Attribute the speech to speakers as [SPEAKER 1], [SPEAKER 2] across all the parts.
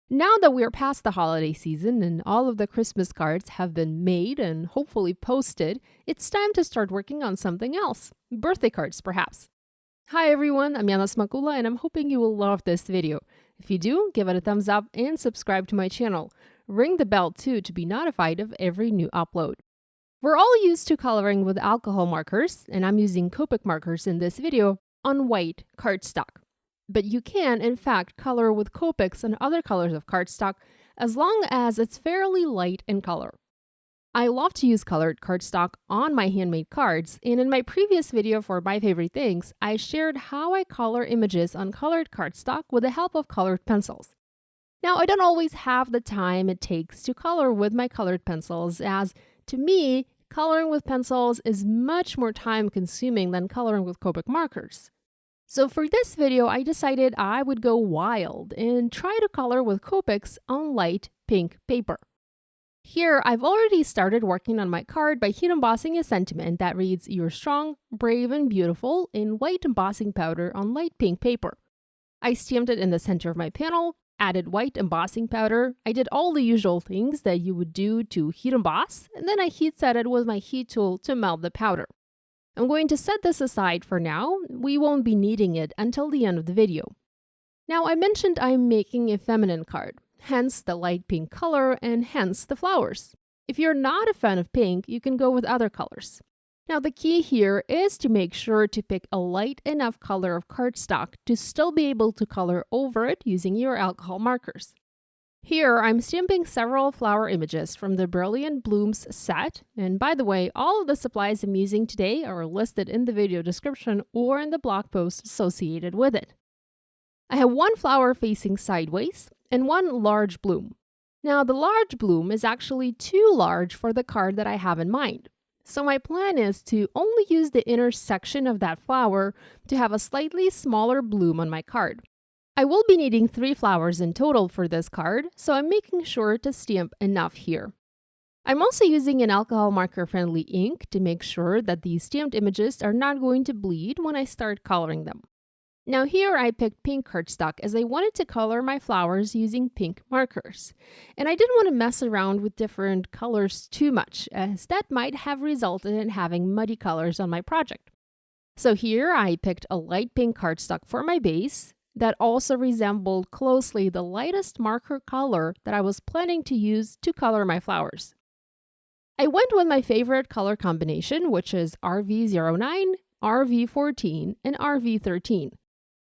[SPEAKER 1] Now that we're past the holiday season and all of the Christmas cards have been made and hopefully posted, it's time to start working on something else. Birthday cards, perhaps. Hi everyone, I'm Yana Smakula and I'm hoping you will love this video. If you do, give it a thumbs up and subscribe to my channel. Ring the bell too to be notified of every new upload. We're all used to coloring with alcohol markers, and I'm using Copic markers in this video on white cardstock. But you can, in fact, color with Copics and other colors of cardstock as long as it's fairly light in color. I love to use colored cardstock on my handmade cards, and in my previous video for my favorite things, I shared how I color images on colored cardstock with the help of colored pencils. Now, I don't always have the time it takes to color with my colored pencils, as to me, coloring with pencils is much more time-consuming than coloring with Copic markers. So for this video, I decided I would go wild and try to color with Copics on light pink paper. Here, I've already started working on my card by heat embossing a sentiment that reads, "You're strong, brave, and beautiful" in white embossing powder on light pink paper. I stamped it in the center of my panel, added white embossing powder. I did all the usual things that you would do to heat emboss, and then I heat set it with my heat tool to melt the powder. I'm going to set this aside for now. We won't be needing it until the end of the video. Now, I mentioned I'm making a feminine card, hence the light pink color and hence the flowers. If you're not a fan of pink, you can go with other colors. Now, the key here is to make sure to pick a light enough color of cardstock to still be able to color over it using your alcohol markers. Here, I'm stamping several flower images from the Brilliant Blooms set, and by the way, all of the supplies I'm using today are listed in the video description or in the blog post associated with it. I have one flower facing sideways and one large bloom. Now, the large bloom is actually too large for the card that I have in mind. So my plan is to only use the inner section of that flower to have a slightly smaller bloom on my card. I will be needing 3 flowers in total for this card, so I'm making sure to stamp enough here. I'm also using an alcohol marker-friendly ink to make sure that these stamped images are not going to bleed when I start coloring them. Now here I picked pink cardstock as I wanted to color my flowers using pink markers. And I didn't want to mess around with different colors too much, as that might have resulted in having muddy colors on my project. So here I picked a light pink cardstock for my base that also resembled closely the lightest marker color that I was planning to use to color my flowers. I went with my favorite color combination, which is RV09, RV14, and RV13.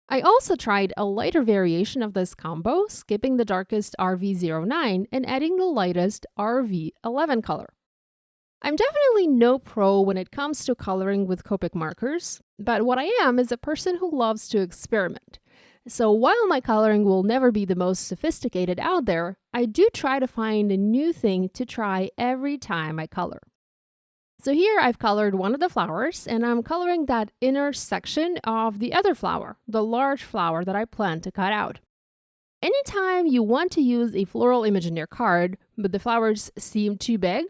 [SPEAKER 1] I also tried a lighter variation of this combo, skipping the darkest RV09 and adding the lightest RV11 color. I'm definitely no pro when it comes to coloring with Copic markers, but what I am is a person who loves to experiment. So while my coloring will never be the most sophisticated out there, I do try to find a new thing to try every time I color. So here I've colored one of the flowers, and I'm coloring that inner section of the other flower, the large flower that I plan to cut out. Anytime you want to use a floral image in your card, but the flowers seem too big,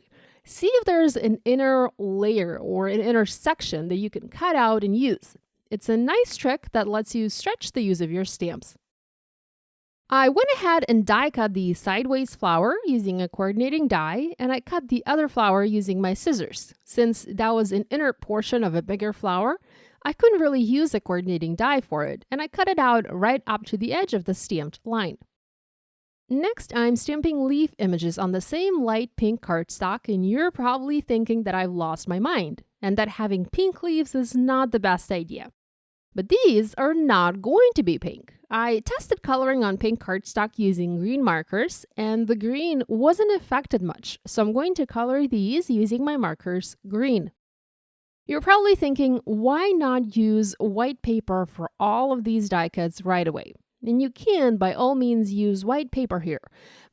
[SPEAKER 1] see if there's an inner layer or an inner section that you can cut out and use. It's a nice trick that lets you stretch the use of your stamps. I went ahead and die cut the sideways flower using a coordinating die, and I cut the other flower using my scissors. Since that was an inner portion of a bigger flower, I couldn't really use a coordinating die for it, and I cut it out right up to the edge of the stamped line. Next, I'm stamping leaf images on the same light pink cardstock, and you're probably thinking that I've lost my mind, and that having pink leaves is not the best idea. But these are not going to be pink. I tested coloring on pink cardstock using green markers, and the green wasn't affected much, so I'm going to color these using my markers green. You're probably thinking, why not use white paper for all of these die cuts right away? And you can, by all means, use white paper here.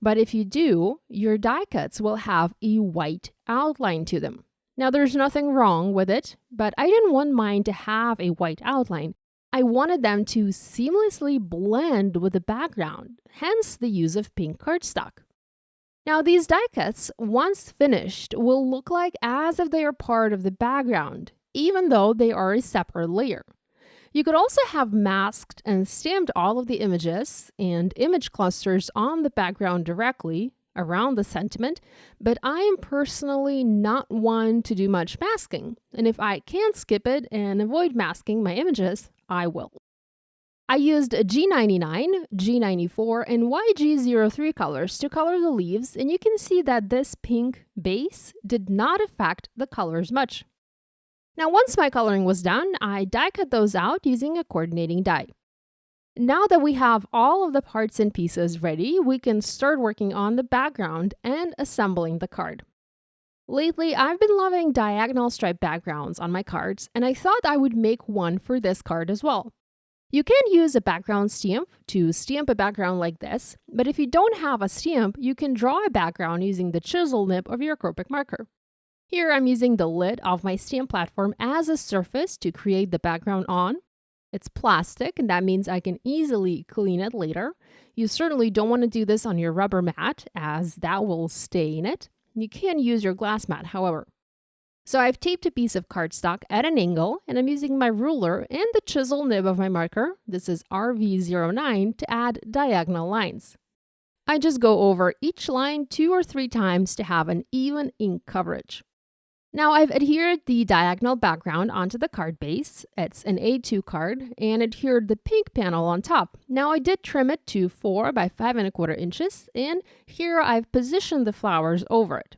[SPEAKER 1] But if you do, your die cuts will have a white outline to them. Now, there's nothing wrong with it, but I didn't want mine to have a white outline. I wanted them to seamlessly blend with the background, hence the use of pink cardstock. Now, these die cuts, once finished, will look like as if they are part of the background, even though they are a separate layer. You could also have masked and stamped all of the images and image clusters on the background directly around the sentiment, but I am personally not one to do much masking, and if I can skip it and avoid masking my images, I will. I used G99, G94, and YG03 colors to color the leaves, and you can see that this pink base did not affect the colors much. Now, once my coloring was done, I die cut those out using a coordinating die. Now that we have all of the parts and pieces ready, we can start working on the background and assembling the card. Lately, I've been loving diagonal stripe backgrounds on my cards, and I thought I would make one for this card as well. You can use a background stamp to stamp a background like this, but if you don't have a stamp, you can draw a background using the chisel nib of your Copic marker. Here, I'm using the lid of my stamp platform as a surface to create the background on. It's plastic, and that means I can easily clean it later. You certainly don't want to do this on your rubber mat, as that will stain it. You can use your glass mat, however. So I've taped a piece of cardstock at an angle, and I'm using my ruler and the chisel nib of my marker, this is RV09, to add diagonal lines. I just go over each line 2 or 3 times to have an even ink coverage. Now I've adhered the diagonal background onto the card base. It's an A2 card, and adhered the pink panel on top. Now I did trim it to 4 by 5 1/4 inches, and here I've positioned the flowers over it.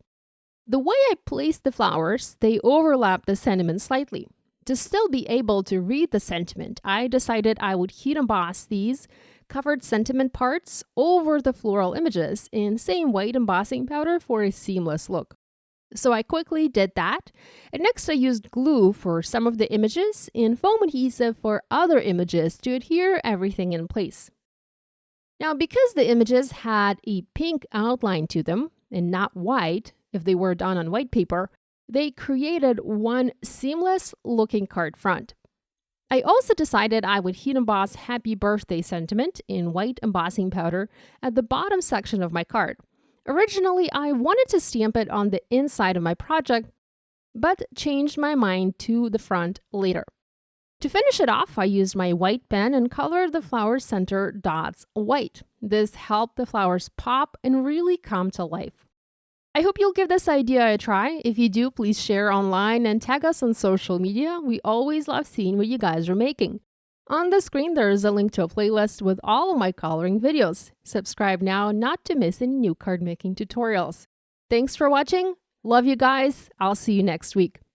[SPEAKER 1] The way I placed the flowers, they overlap the sentiment slightly. To still be able to read the sentiment, I decided I would heat emboss these covered sentiment parts over the floral images in same white embossing powder for a seamless look. So I quickly did that, and next I used glue for some of the images and foam adhesive for other images to adhere everything in place. Now, because the images had a pink outline to them and not white, if they were done on white paper, they created one seamless looking card front. I also decided I would heat emboss Happy Birthday sentiment in white embossing powder at the bottom section of my card. Originally, I wanted to stamp it on the inside of my project, but changed my mind to the front later. To finish it off, I used my white pen and colored the flower center dots white. This helped the flowers pop and really come to life. I hope you'll give this idea a try. If you do, please share online and tag us on social media. We always love seeing what you guys are making. On the screen, there is a link to a playlist with all of my coloring videos. Subscribe now not to miss any new card making tutorials. Thanks for watching. Love you guys. I'll see you next week.